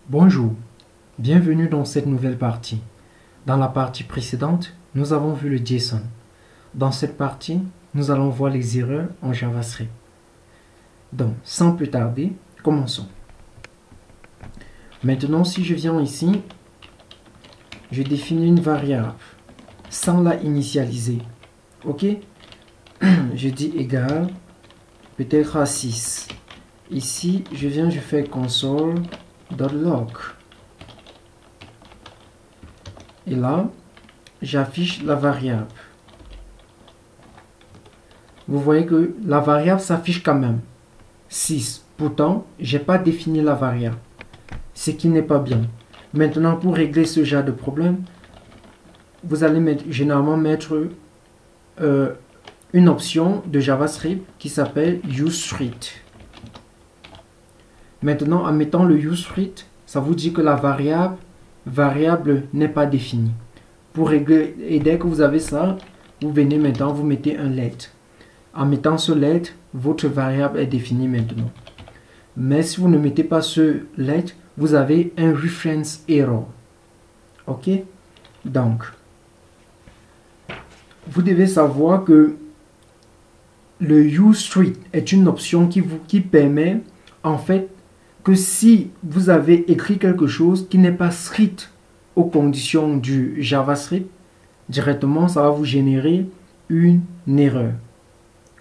Bonjour, bienvenue dans cette nouvelle partie. Dans la partie précédente, nous avons vu le JSON. Dans cette partie, nous allons voir les erreurs en JavaScript. Donc, sans plus tarder, commençons. Maintenant, si je viens ici, je définis une variable sans la initialiser. Ok? Je dis égal, peut-être à 6. Ici, je viens, je fais console.log. Et là, j'affiche la variable. Vous voyez que la variable s'affiche quand même. 6. Pourtant, je n'ai pas défini la variable. Ce qui n'est pas bien. Maintenant, pour régler ce genre de problème, vous allez généralement mettre une option de JavaScript qui s'appelle useStreet. Maintenant, en mettant le useStreet, ça vous dit que la variable n'est pas définie. Pour régler, et dès que vous avez ça, vous venez maintenant, vous mettez un let. En mettant ce let, votre variable est définie maintenant. Mais si vous ne mettez pas ce let, vous avez un reference error. Ok? Donc, vous devez savoir que le useStreet est une option qui permet en fait que si vous avez écrit quelque chose qui n'est pas strict aux conditions du JavaScript, directement ça va vous générer une erreur.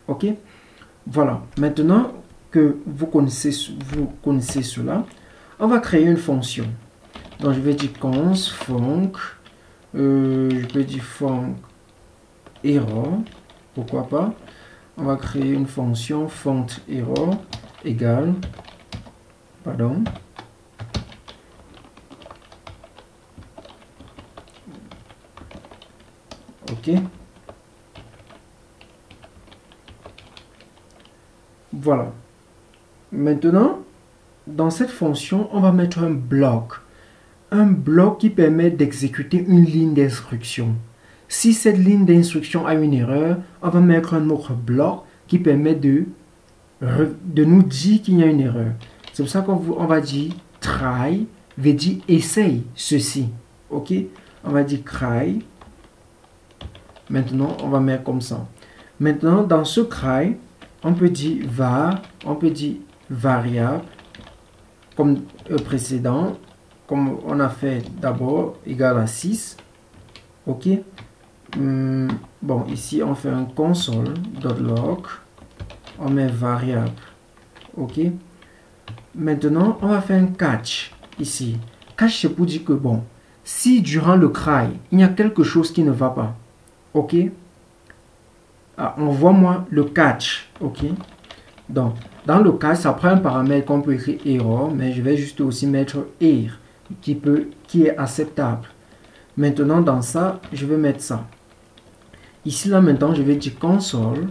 Ok? Voilà. Maintenant que vous connaissez cela, on va créer une fonction. Donc je vais dire const func, je peux dire func error, pourquoi pas. On va créer une fonction font error égale, pardon, ok. Voilà. Maintenant, dans cette fonction, on va mettre un bloc. Un bloc qui permet d'exécuter une ligne d'instruction. Si cette ligne d'instruction a une erreur, on va mettre un autre bloc qui permet de nous dire qu'il y a une erreur. C'est pour ça qu'on va dire try, veut dire essaye ceci. Ok? On va dire try. Maintenant, on va mettre comme ça. Maintenant, dans ce try, on peut dire var, on peut dire variable, comme précédent, comme on a fait d'abord, égal à 6. Ok? Bon, ici, on fait un console.log, on met variable. Ok? Maintenant, on va faire un catch ici. Catch, c'est pour dire que, bon, si durant le cry, il y a quelque chose qui ne va pas, ok? Envoie-moi le catch, ok? Donc, dans le catch, ça prend un paramètre qu'on peut écrire error, mais je vais juste aussi mettre error, qui est acceptable. Maintenant, dans ça, je vais mettre ça. Ici, là, maintenant, je vais dire console.log.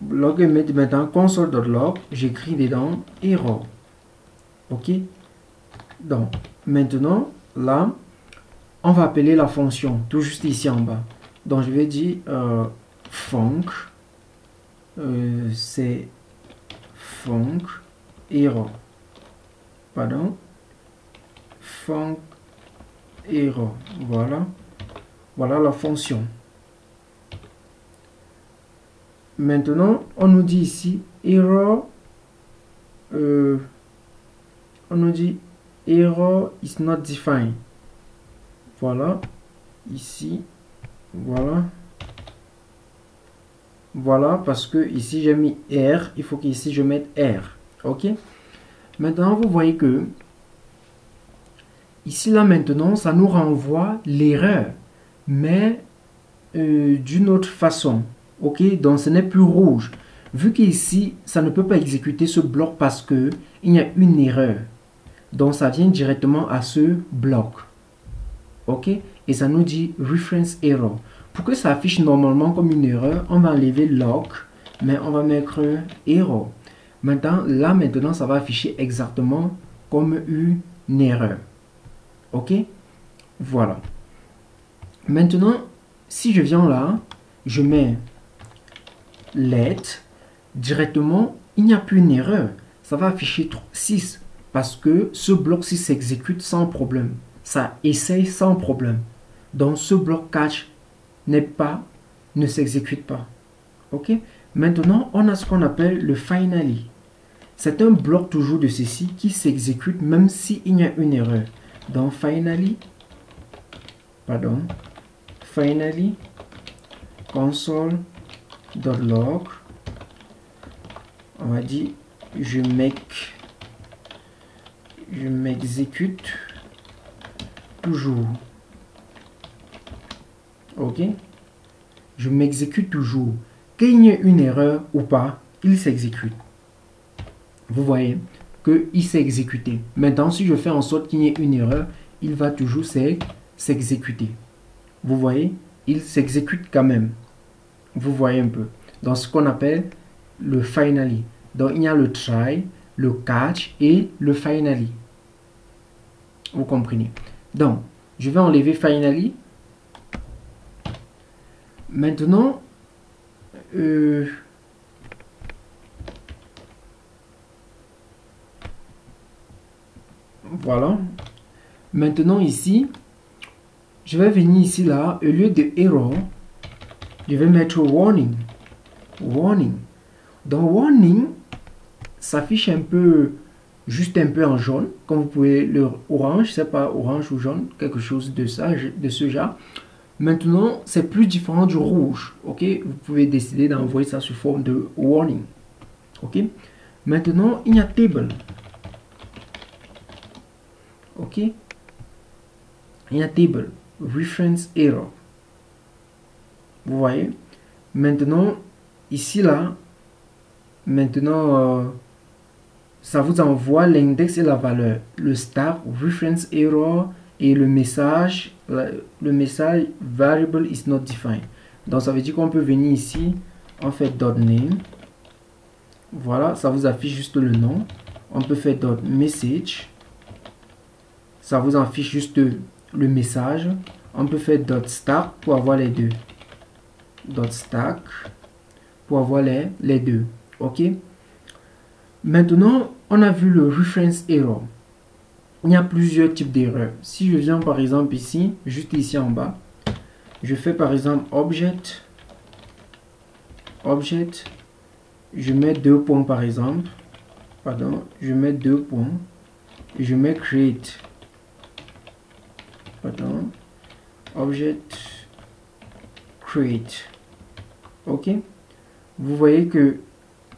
Log et mettre maintenant console.log, j'écris dedans error. Ok? Donc, maintenant, là, on va appeler la fonction, tout juste ici en bas. Donc, je vais dire func, c'est func error. Pardon? Func error. Voilà. Voilà la fonction. Maintenant, on nous dit ici error. On nous dit error is not defined. Voilà. Ici. Voilà. Voilà, parce que ici j'ai mis R. Il faut qu'ici je mette R. Ok. Maintenant, vous voyez que ici, là, maintenant, ça nous renvoie l'erreur. Mais d'une autre façon. Ok, donc ce n'est plus rouge. Vu qu'ici, ça ne peut pas exécuter ce bloc parce que il y a une erreur. Donc ça vient directement à ce bloc. Ok, et ça nous dit reference error. Pour que ça affiche normalement comme une erreur, on va enlever log, mais on va mettre error. Maintenant, ça va afficher exactement comme une erreur. Ok, voilà. Maintenant, si je viens là, je mets let, directement, il n'y a plus une erreur. ça va afficher 6 parce que ce bloc-ci s'exécute sans problème. Ça essaye sans problème. Donc ce bloc catch ne s'exécute pas. Ok? Maintenant, on a ce qu'on appelle le finally. C'est un bloc toujours de ceci qui s'exécute même s'il y a une erreur. Donc finally console.log, on va dire je m'exécute toujours. Ok, je m'exécute toujours. Qu'il y ait une erreur ou pas, il s'exécute. Vous voyez qu'il s'est exécuté. Maintenant, si je fais en sorte qu'il y ait une erreur, il va toujours s'exécuter. Vous voyez, il s'exécute quand même. Vous voyez un peu. Dans ce qu'on appelle le finally. Donc, il y a le try, le catch et le finally. Vous comprenez. Donc, je vais enlever finally. Maintenant, voilà. Maintenant ici, je vais venir ici là, au lieu de error, je vais mettre warning. Warning. Donc warning s'affiche un peu, juste un peu en jaune, comme vous pouvez le orange, c'est pas orange ou jaune, quelque chose de ça, de ce genre. Maintenant, c'est plus différent du rouge. Ok, vous pouvez décider d'envoyer ça sous forme de warning. Ok. Maintenant, il y a table. Ok. Il y a table. Reference error. Vous voyez. Maintenant, ici là, maintenant, ça vous envoie l'index et la valeur. Le start, reference error et le message variable is not defined. Donc ça veut dire qu'on peut venir ici, on fait .name. Voilà, ça vous affiche juste le nom. On peut faire .message. Ça vous affiche juste le message. On peut faire .stack pour avoir les deux. .stack pour avoir les deux. Ok. Maintenant, on a vu le reference error. Il y a plusieurs types d'erreurs. Si je viens par exemple ici, juste ici en bas, je fais par exemple object, je mets 2 points par exemple, pardon, je mets 2 points, et je mets create, pardon, object, create, ok. Vous voyez que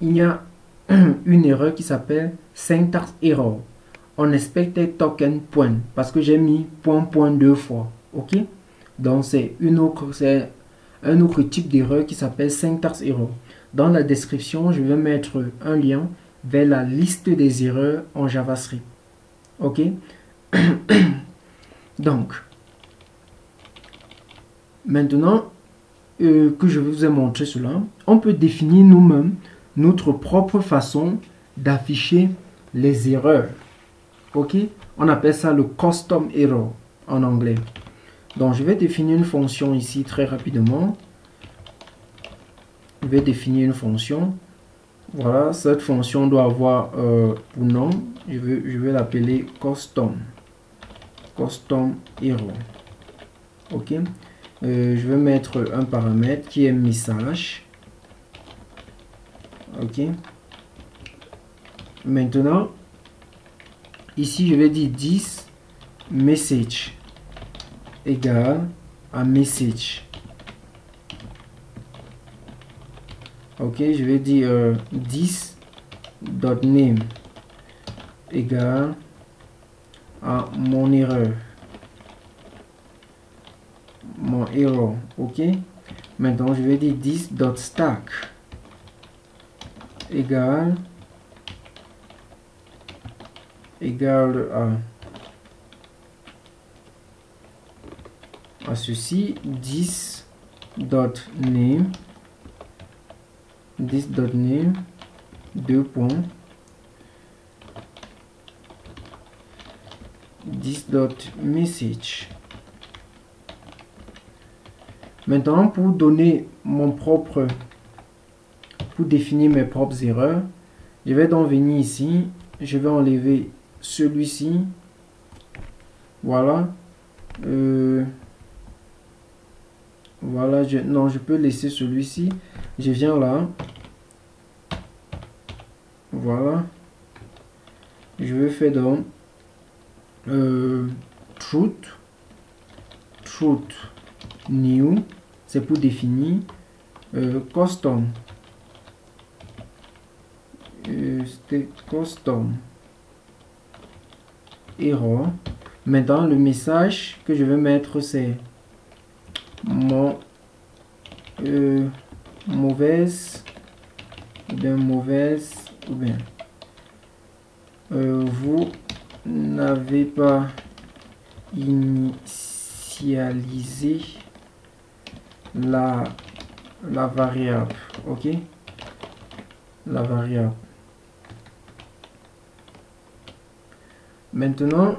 il y a une erreur qui s'appelle syntax error. On expected token point parce que j'ai mis point deux fois. Ok, donc c'est un autre type d'erreur qui s'appelle syntax error. Dans la description, je vais mettre un lien vers la liste des erreurs en JavaScript. Ok. Donc maintenant que je vous ai montré cela, on peut définir nous-mêmes notre propre façon d'afficher les erreurs. Ok, on appelle ça le custom error en anglais. Donc je vais définir une fonction ici très rapidement. Je vais définir une fonction. Voilà, cette fonction doit avoir pour nom, je vais l'appeler custom error. Ok, je vais mettre un paramètre qui est message. Ok, maintenant ici je vais dire 10 message égale à message. Ok, je vais dire 10.name égale à mon erreur. Ok, maintenant je vais dire 10.stack égale à ceci, 10.name 2 points 10.message. Maintenant, pour définir mes propres erreurs, Je vais donc venir ici. Je vais enlever celui-ci. Voilà. Voilà. Non, je peux laisser celui-ci. Je viens là. Voilà. Je vais faire donc truth new. C'est pour définir. Custom. C'était custom error. Maintenant, le message que je vais mettre, c'est mon mauvaise ou bien vous n'avez pas initialisé la variable. Ok, la variable. Maintenant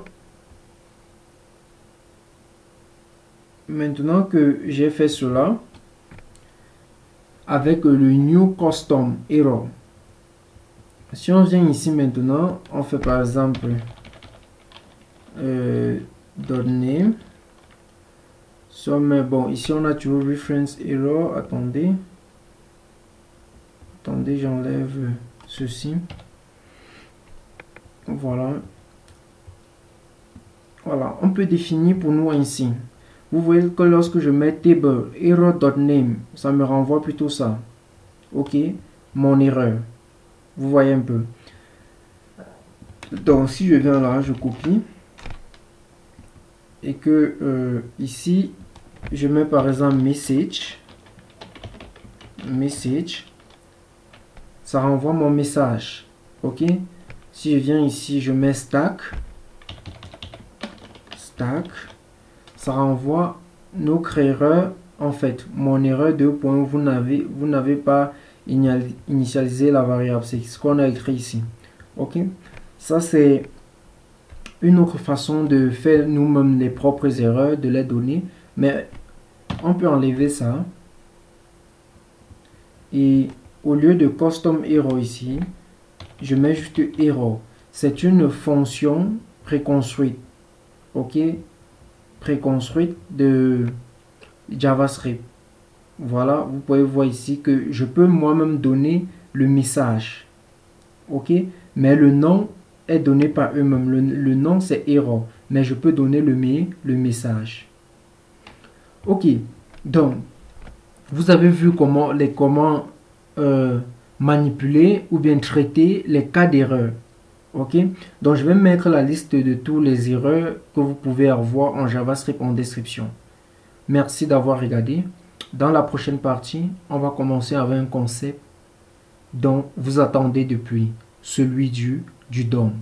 que j'ai fait cela avec le new custom error, si on vient ici maintenant, on fait par exemple .name. Bon, ici on a toujours reference error. Attendez, j'enlève ceci. Voilà, on peut définir pour nous ici. Vous voyez que lorsque je mets table error.name, ça me renvoie plutôt ça. Ok, mon erreur. Vous voyez un peu. Donc si je viens là, je copie et que ici je mets par exemple message, ça renvoie mon message. Ok, si je viens ici, je mets stack, ça renvoie notre erreur, en fait mon erreur de point, vous n'avez pas initialisé la variable. C'est ce qu'on a écrit ici. Ok, ça c'est une autre façon de faire nous-mêmes les propres erreurs, de les donner. Mais on peut enlever ça et au lieu de custom error ici, je mets juste error. C'est une fonction préconstruite. Ok, préconstruite de JavaScript. Voilà, vous pouvez voir ici que je peux moi-même donner le message. Ok, mais le nom est donné par eux-mêmes. Le nom c'est error, mais je peux donner le message. Ok, donc vous avez vu comment manipuler ou bien traiter les cas d'erreur. Ok, donc je vais mettre la liste de tous les erreurs que vous pouvez avoir en JavaScript en description. Merci d'avoir regardé. Dans la prochaine partie, on va commencer avec un concept dont vous attendez depuis, celui du DOM.